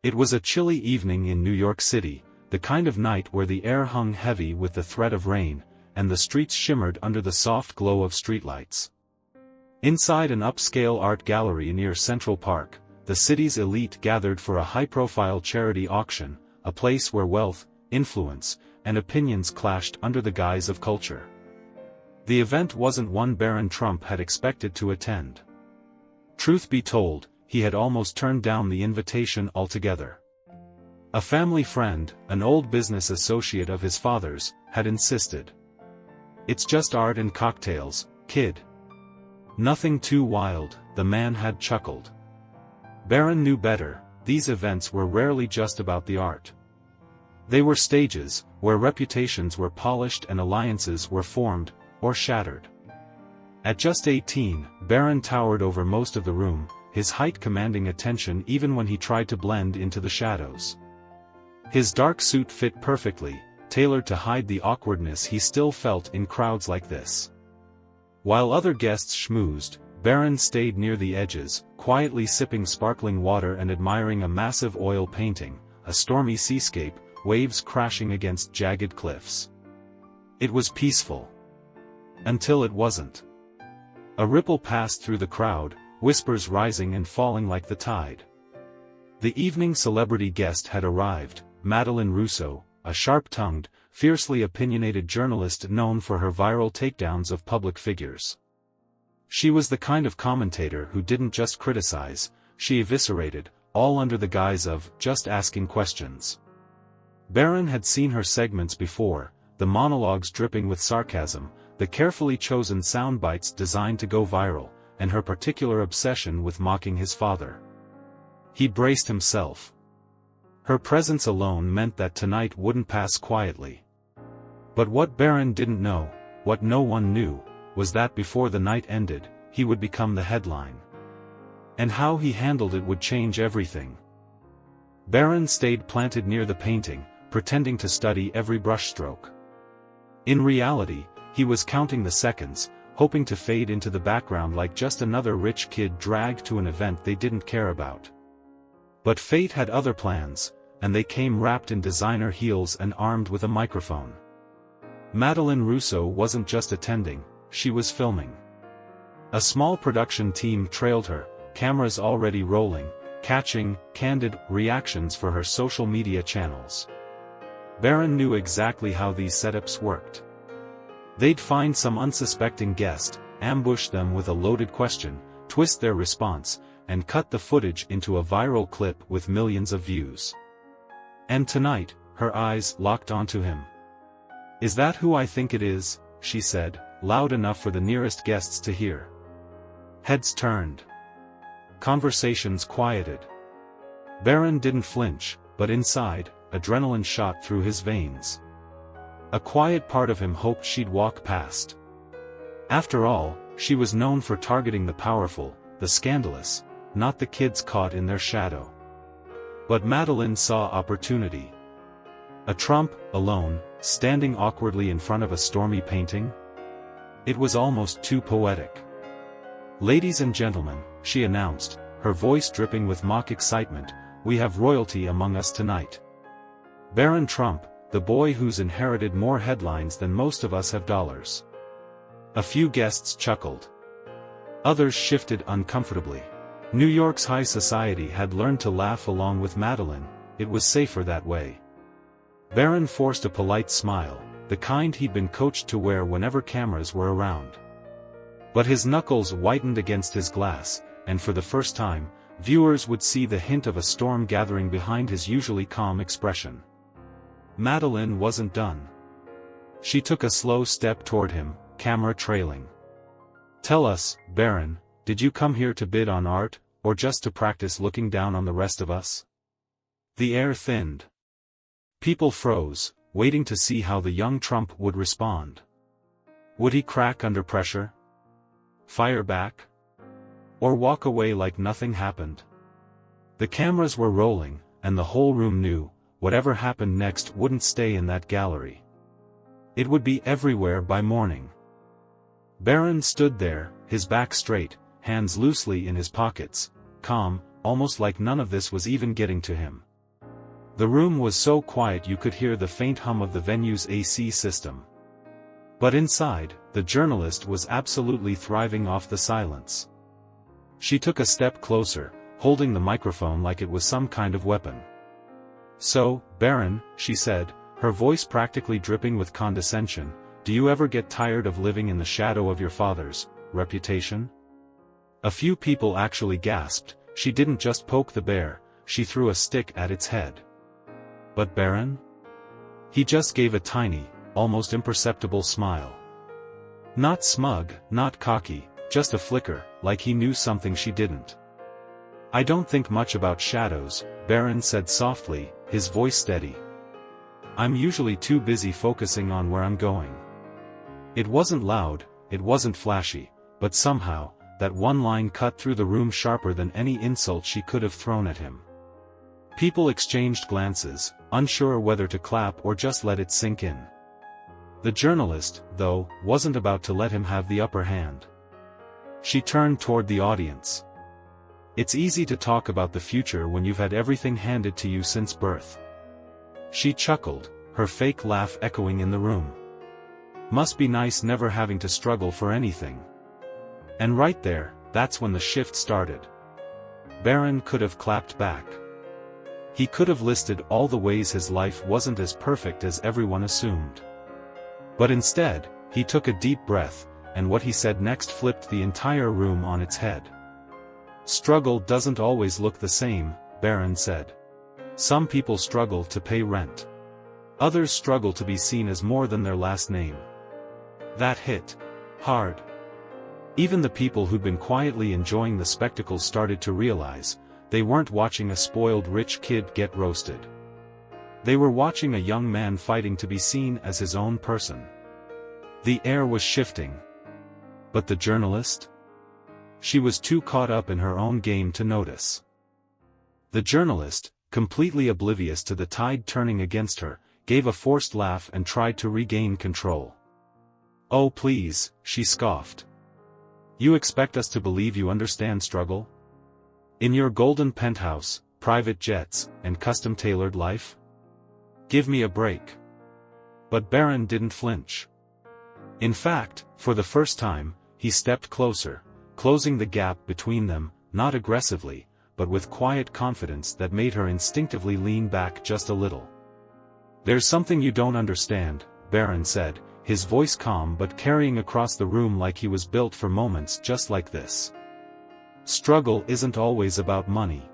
It was a chilly evening in New York City, the kind of night where the air hung heavy with the threat of rain, and the streets shimmered under the soft glow of streetlights. Inside an upscale art gallery near Central Park, the city's elite gathered for a high-profile charity auction, a place where wealth, influence, and opinions clashed under the guise of culture. The event wasn't one Barron Trump had expected to attend. Truth be told, he had almost turned down the invitation altogether. A family friend, an old business associate of his father's, had insisted. "It's just art and cocktails, kid. Nothing too wild," the man had chuckled. Barron knew better. These events were rarely just about the art. They were stages, where reputations were polished and alliances were formed, or shattered. At just 18, Barron towered over most of the room, his height commanding attention even when he tried to blend into the shadows. His dark suit fit perfectly, tailored to hide the awkwardness he still felt in crowds like this. While other guests schmoozed, Barron stayed near the edges, quietly sipping sparkling water and admiring a massive oil painting, a stormy seascape, waves crashing against jagged cliffs. It was peaceful. Until it wasn't. A ripple passed through the crowd, whispers rising and falling like the tide. The evening celebrity guest had arrived, Madeleine Rousseau, a sharp-tongued, fiercely opinionated journalist known for her viral takedowns of public figures. She was the kind of commentator who didn't just criticize, she eviscerated, all under the guise of just asking questions. Barron had seen her segments before, the monologues dripping with sarcasm, the carefully chosen sound bites designed to go viral, and her particular obsession with mocking his father. He braced himself. Her presence alone meant that tonight wouldn't pass quietly. But what Barron didn't know, what no one knew, was that before the night ended, he would become the headline. And how he handled it would change everything. Barron stayed planted near the painting, pretending to study every brushstroke. In reality, he was counting the seconds, hoping to fade into the background like just another rich kid dragged to an event they didn't care about. But fate had other plans, and they came wrapped in designer heels and armed with a microphone. Madeleine Rousseau wasn't just attending, she was filming. A small production team trailed her, cameras already rolling, catching candid reactions for her social media channels. Barron knew exactly how these setups worked. They'd find some unsuspecting guest, ambush them with a loaded question, twist their response, and cut the footage into a viral clip with millions of views. And tonight, her eyes locked onto him. "Is that who I think it is?" she said, loud enough for the nearest guests to hear. Heads turned. Conversations quieted. Barron didn't flinch, but inside, adrenaline shot through his veins. A quiet part of him hoped she'd walk past. After all, she was known for targeting the powerful, the scandalous, not the kids caught in their shadow. But Madeleine saw opportunity. A Trump, alone, standing awkwardly in front of a stormy painting? It was almost too poetic. "Ladies and gentlemen," she announced, her voice dripping with mock excitement, "we have royalty among us tonight. Barron Trump, the boy who's inherited more headlines than most of us have dollars." A few guests chuckled. Others shifted uncomfortably. New York's high society had learned to laugh along with Madeleine, it was safer that way. Barron forced a polite smile, the kind he'd been coached to wear whenever cameras were around. But his knuckles whitened against his glass, and for the first time, viewers would see the hint of a storm gathering behind his usually calm expression. Madeleine wasn't done. She took a slow step toward him, camera trailing. "Tell us, Barron, did you come here to bid on art, or just to practice looking down on the rest of us?" The air thinned. People froze, waiting to see how the young Trump would respond. Would he crack under pressure? Fire back? Or walk away like nothing happened? The cameras were rolling, and the whole room knew, whatever happened next wouldn't stay in that gallery. It would be everywhere by morning. Barron stood there, his back straight, hands loosely in his pockets, calm, almost like none of this was even getting to him. The room was so quiet you could hear the faint hum of the venue's AC system. But inside, the journalist was absolutely thriving off the silence. She took a step closer, holding the microphone like it was some kind of weapon. "So, Barron," she said, her voice practically dripping with condescension, "do you ever get tired of living in the shadow of your father's reputation?" A few people actually gasped. She didn't just poke the bear, she threw a stick at its head. But Barron? He just gave a tiny, almost imperceptible smile. Not smug, not cocky, just a flicker, like he knew something she didn't. "I don't think much about shadows," Barron said softly, his voice steady. "I'm usually too busy focusing on where I'm going." It wasn't loud, it wasn't flashy, but somehow, that one line cut through the room sharper than any insult she could have thrown at him. People exchanged glances, unsure whether to clap or just let it sink in. The journalist, though, wasn't about to let him have the upper hand. She turned toward the audience. "It's easy to talk about the future when you've had everything handed to you since birth." She chuckled, her fake laugh echoing in the room. "Must be nice never having to struggle for anything." And right there, that's when the shift started. Barron could have clapped back. He could have listed all the ways his life wasn't as perfect as everyone assumed. But instead, he took a deep breath, and what he said next flipped the entire room on its head. "Struggle doesn't always look the same," Barron said. "Some people struggle to pay rent. Others struggle to be seen as more than their last name." That hit hard. Even the people who'd been quietly enjoying the spectacle started to realize, they weren't watching a spoiled rich kid get roasted. They were watching a young man fighting to be seen as his own person. The air was shifting. But the journalist? She was too caught up in her own game to notice. The journalist, completely oblivious to the tide turning against her, gave a forced laugh and tried to regain control. "Oh please," she scoffed. "You expect us to believe you understand struggle? In your golden penthouse, private jets, and custom-tailored life? Give me a break." But Barron didn't flinch. In fact, for the first time, he stepped closer, closing the gap between them, not aggressively, but with quiet confidence that made her instinctively lean back just a little. "There's something you don't understand," Barron said, his voice calm but carrying across the room like he was built for moments just like this. "Struggle isn't always about money.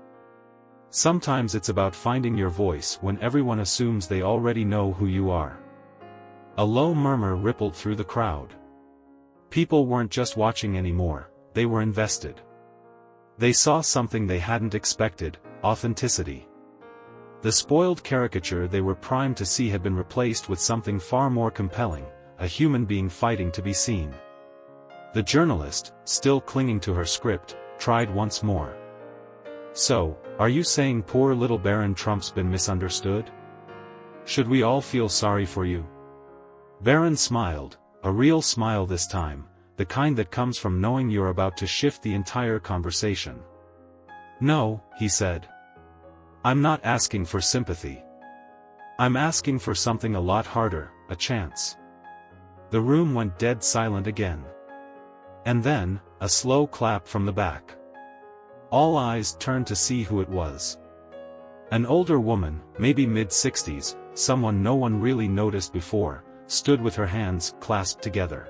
Sometimes it's about finding your voice when everyone assumes they already know who you are." A low murmur rippled through the crowd. People weren't just watching anymore, they were invested. They saw something they hadn't expected: authenticity. The spoiled caricature they were primed to see had been replaced with something far more compelling: a human being fighting to be seen. The journalist, still clinging to her script, tried once more. "So, are you saying poor little Barron Trump's been misunderstood? Should we all feel sorry for you?" Barron smiled, a real smile this time, the kind that comes from knowing you're about to shift the entire conversation. "No," he said. "I'm not asking for sympathy. I'm asking for something a lot harder: a chance." The room went dead silent again. And then, a slow clap from the back. All eyes turned to see who it was. An older woman, maybe mid-60s, someone no one really noticed before, stood with her hands clasped together.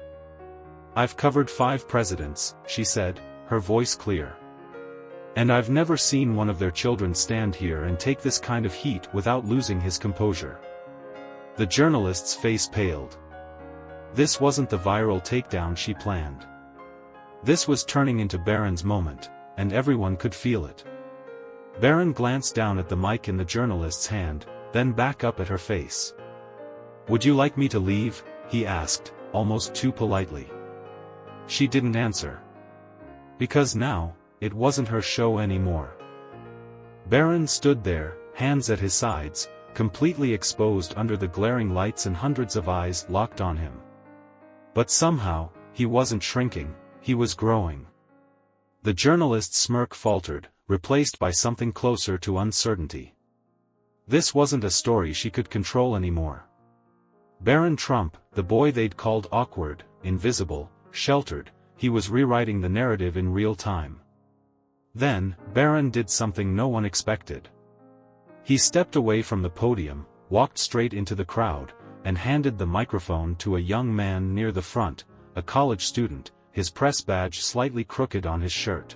"I've covered 5 presidents," she said, her voice clear. "And I've never seen one of their children stand here and take this kind of heat without losing his composure." The journalist's face paled. This wasn't the viral takedown she planned. This was turning into Barron's moment, and everyone could feel it. Barron glanced down at the mic in the journalist's hand, then back up at her face. "Would you like me to leave?" he asked, almost too politely. She didn't answer. Because now, it wasn't her show anymore. Barron stood there, hands at his sides, completely exposed under the glaring lights and hundreds of eyes locked on him. But somehow, he wasn't shrinking, he was growing. The journalist's smirk faltered, replaced by something closer to uncertainty. This wasn't a story she could control anymore. Barron Trump, the boy they'd called awkward, invisible, sheltered, he was rewriting the narrative in real time. Then, Barron did something no one expected. He stepped away from the podium, walked straight into the crowd, and handed the microphone to a young man near the front, a college student, his press badge slightly crooked on his shirt.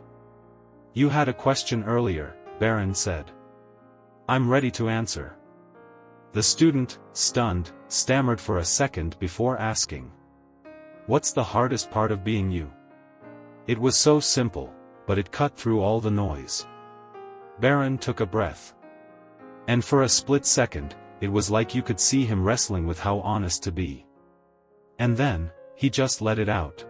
"You had a question earlier," Barron said. "I'm ready to answer." The student, stunned, stammered for a second before asking, "What's the hardest part of being you?" It was so simple, but it cut through all the noise. Barron took a breath. And for a split second, it was like you could see him wrestling with how honest to be. And then, he just let it out.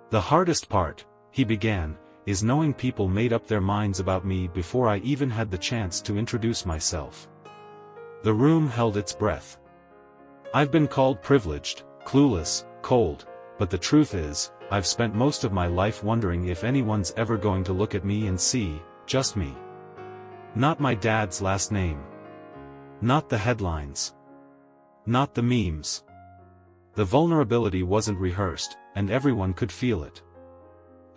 "The hardest part," he began, "is knowing people made up their minds about me before I even had the chance to introduce myself." The room held its breath. "I've been called privileged, clueless, cold, but the truth is, I've spent most of my life wondering if anyone's ever going to look at me and see, just me. Not my dad's last name. Not the headlines. Not the memes." The vulnerability wasn't rehearsed, and everyone could feel it.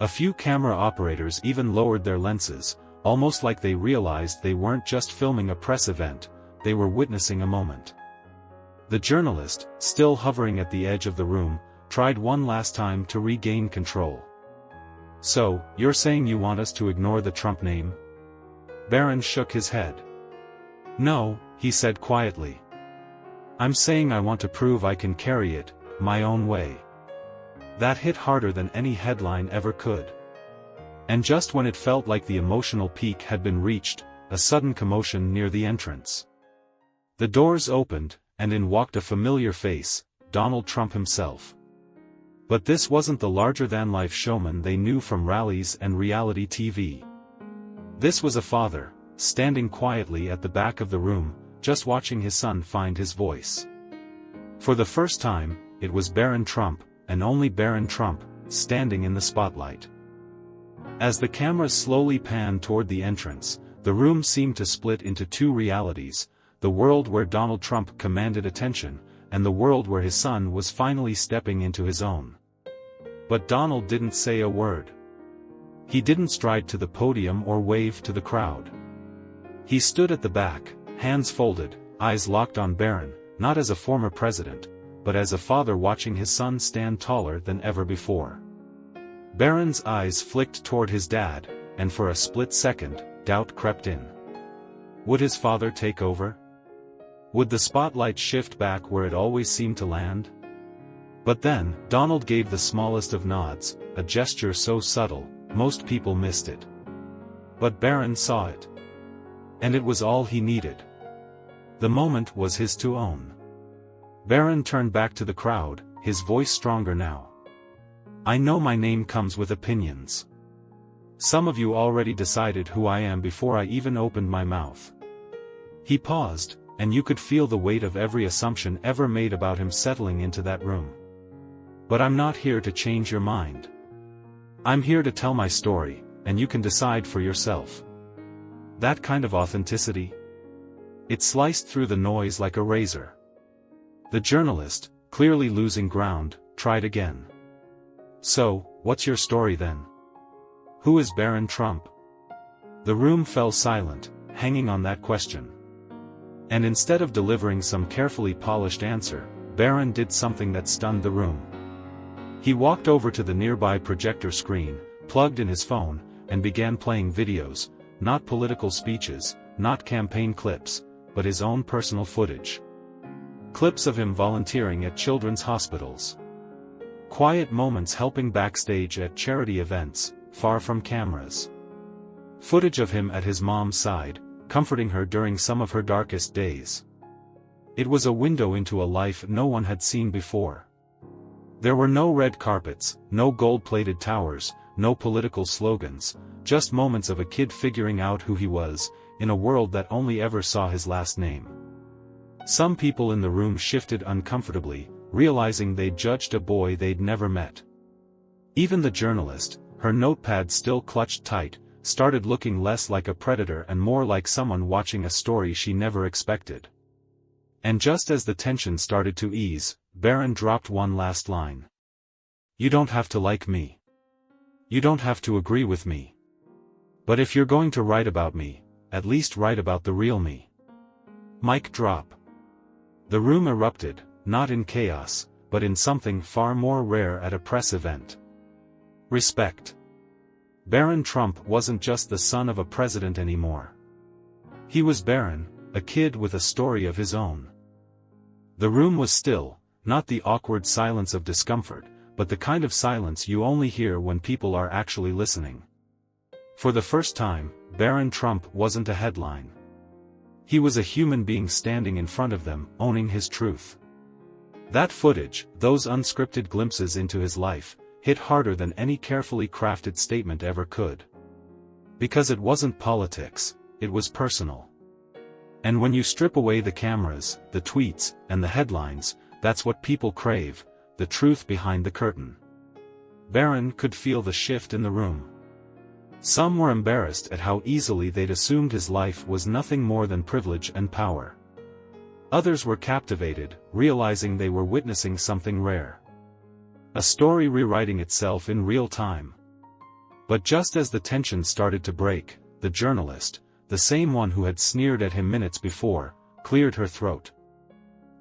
A few camera operators even lowered their lenses, almost like they realized they weren't just filming a press event, they were witnessing a moment. The journalist, still hovering at the edge of the room, tried one last time to regain control. "So, you're saying you want us to ignore the Trump name?" Barron shook his head. "No," he said quietly. "I'm saying I want to prove I can carry it, my own way." That hit harder than any headline ever could. And just when it felt like the emotional peak had been reached, a sudden commotion near the entrance. The doors opened, and in walked a familiar face, Donald Trump himself. But this wasn't the larger-than-life showman they knew from rallies and reality TV. This was a father, standing quietly at the back of the room, just watching his son find his voice. For the first time, it was Barron Trump, and only Barron Trump, standing in the spotlight. As the cameras slowly panned toward the entrance, the room seemed to split into two realities, the world where Donald Trump commanded attention, and the world where his son was finally stepping into his own. But Donald didn't say a word. He didn't stride to the podium or wave to the crowd. He stood at the back, hands folded, eyes locked on Barron, not as a former president, but as a father watching his son stand taller than ever before. Barron's eyes flicked toward his dad, and for a split second, doubt crept in. Would his father take over? Would the spotlight shift back where it always seemed to land? But then, Donald gave the smallest of nods, a gesture so subtle, most people missed it. But Barron saw it. And it was all he needed. The moment was his to own. Barron turned back to the crowd, his voice stronger now. "I know my name comes with opinions. Some of you already decided who I am before I even opened my mouth." He paused, and you could feel the weight of every assumption ever made about him settling into that room. "But I'm not here to change your mind. I'm here to tell my story, and you can decide for yourself." That kind of authenticity? It sliced through the noise like a razor. The journalist, clearly losing ground, tried again. "So, what's your story then? Who is Barron Trump?" The room fell silent, hanging on that question. And instead of delivering some carefully polished answer, Barron did something that stunned the room. He walked over to the nearby projector screen, plugged in his phone, and began playing videos, not political speeches, not campaign clips, but his own personal footage. Clips of him volunteering at children's hospitals. Quiet moments helping backstage at charity events, far from cameras. Footage of him at his mom's side, comforting her during some of her darkest days. It was a window into a life no one had seen before. There were no red carpets, no gold-plated towers, no political slogans, just moments of a kid figuring out who he was, in a world that only ever saw his last name. Some people in the room shifted uncomfortably, realizing they'd judged a boy they'd never met. Even the journalist, her notepad still clutched tight, started looking less like a predator and more like someone watching a story she never expected. And just as the tension started to ease, Barron dropped one last line. "You don't have to like me. You don't have to agree with me. But if you're going to write about me, at least write about the real me." Mic drop. The room erupted, not in chaos, but in something far more rare at a press event. Respect. Barron Trump wasn't just the son of a president anymore. He was Barron, a kid with a story of his own. The room was still, not the awkward silence of discomfort, but the kind of silence you only hear when people are actually listening. For the first time, Barron Trump wasn't a headline. He was a human being standing in front of them, owning his truth. That footage, those unscripted glimpses into his life, hit harder than any carefully crafted statement ever could. Because it wasn't politics, it was personal. And when you strip away the cameras, the tweets, and the headlines, that's what people crave, the truth behind the curtain. Barron could feel the shift in the room. Some were embarrassed at how easily they'd assumed his life was nothing more than privilege and power. Others were captivated, realizing they were witnessing something rare. A story rewriting itself in real time. But just as the tension started to break, the journalist, the same one who had sneered at him minutes before, cleared her throat.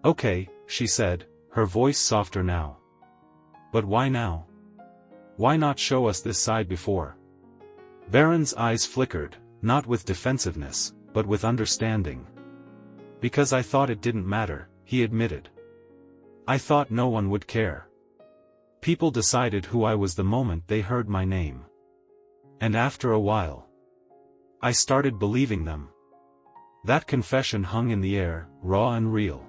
"Okay," she said, her voice softer now. "But why now? Why not show us this side before?" Barron's eyes flickered, not with defensiveness, but with understanding. "Because I thought it didn't matter," he admitted. "I thought no one would care. People decided who I was the moment they heard my name. And after a while, I started believing them." That confession hung in the air, raw and real.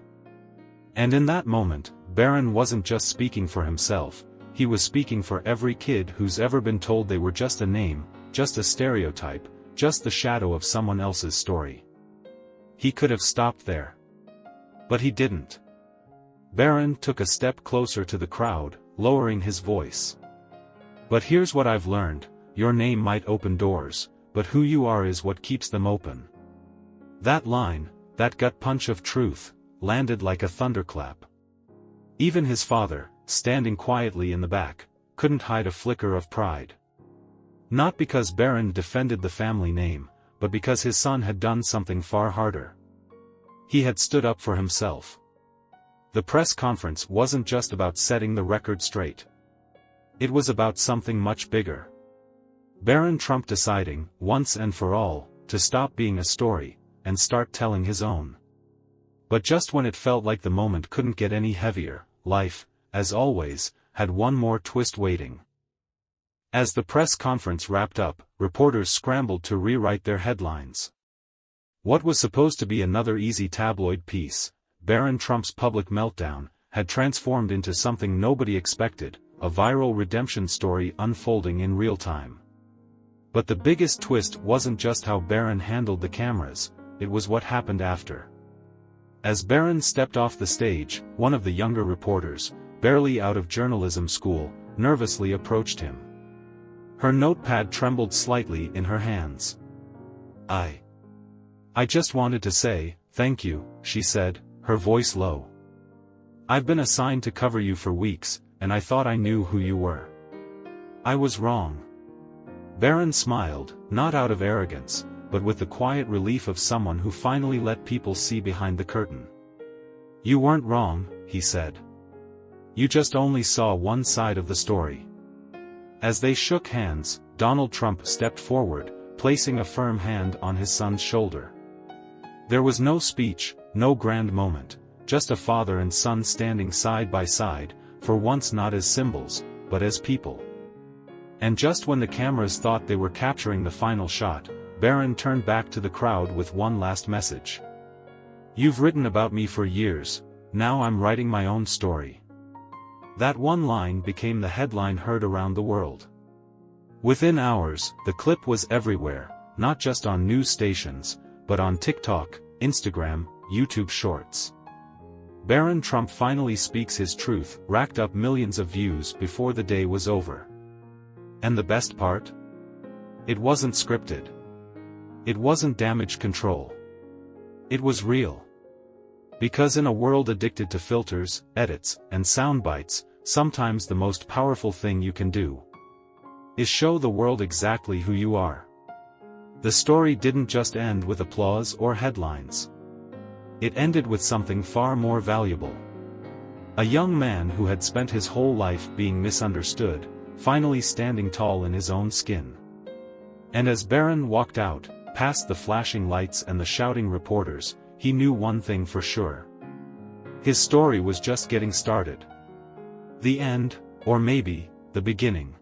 And in that moment, Barron wasn't just speaking for himself, he was speaking for every kid who's ever been told they were just a name, just a stereotype, just the shadow of someone else's story. He could have stopped there. But he didn't. Barron took a step closer to the crowd, lowering his voice. "But here's what I've learned, your name might open doors, but who you are is what keeps them open." That line, that gut punch of truth, landed like a thunderclap. Even his father, standing quietly in the back, couldn't hide a flicker of pride. Not because Barron defended the family name, but because his son had done something far harder. He had stood up for himself. The press conference wasn't just about setting the record straight. It was about something much bigger. Barron Trump deciding, once and for all, to stop being a story, and start telling his own. But just when it felt like the moment couldn't get any heavier, life, as always, had one more twist waiting. As the press conference wrapped up, reporters scrambled to rewrite their headlines. What was supposed to be another easy tabloid piece, Barron Trump's public meltdown, had transformed into something nobody expected, a viral redemption story unfolding in real time. But the biggest twist wasn't just how Barron handled the cameras, it was what happened after. As Barron stepped off the stage, one of the younger reporters, barely out of journalism school, nervously approached him. Her notepad trembled slightly in her hands. I just wanted to say, thank you," she said, her voice low. "I've been assigned to cover you for weeks, and I thought I knew who you were. I was wrong." Barron smiled, not out of arrogance, but with the quiet relief of someone who finally let people see behind the curtain. "You weren't wrong," he said. "You just only saw one side of the story." As they shook hands, Donald Trump stepped forward, placing a firm hand on his son's shoulder. There was no speech, no grand moment, just a father and son standing side by side, for once not as symbols, but as people. And just when the cameras thought they were capturing the final shot, Barron turned back to the crowd with one last message. "You've written about me for years, now I'm writing my own story." That one line became the headline heard around the world. Within hours, the clip was everywhere, not just on news stations, but on TikTok, Instagram, YouTube Shorts. Barron Trump finally speaks his truth, racked up millions of views before the day was over. And the best part? It wasn't scripted. It wasn't damage control. It was real. Because in a world addicted to filters, edits, and sound bites, sometimes the most powerful thing you can do is show the world exactly who you are. The story didn't just end with applause or headlines. It ended with something far more valuable. A young man who had spent his whole life being misunderstood, finally standing tall in his own skin. And as Barron walked out, past the flashing lights and the shouting reporters, he knew one thing for sure. His story was just getting started. The end, or maybe, the beginning.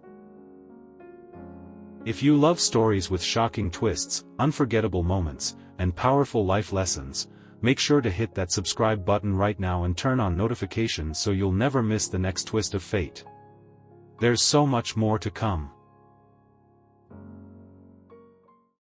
If you love stories with shocking twists, unforgettable moments, and powerful life lessons, make sure to hit that subscribe button right now and turn on notifications so you'll never miss the next twist of fate. There's so much more to come.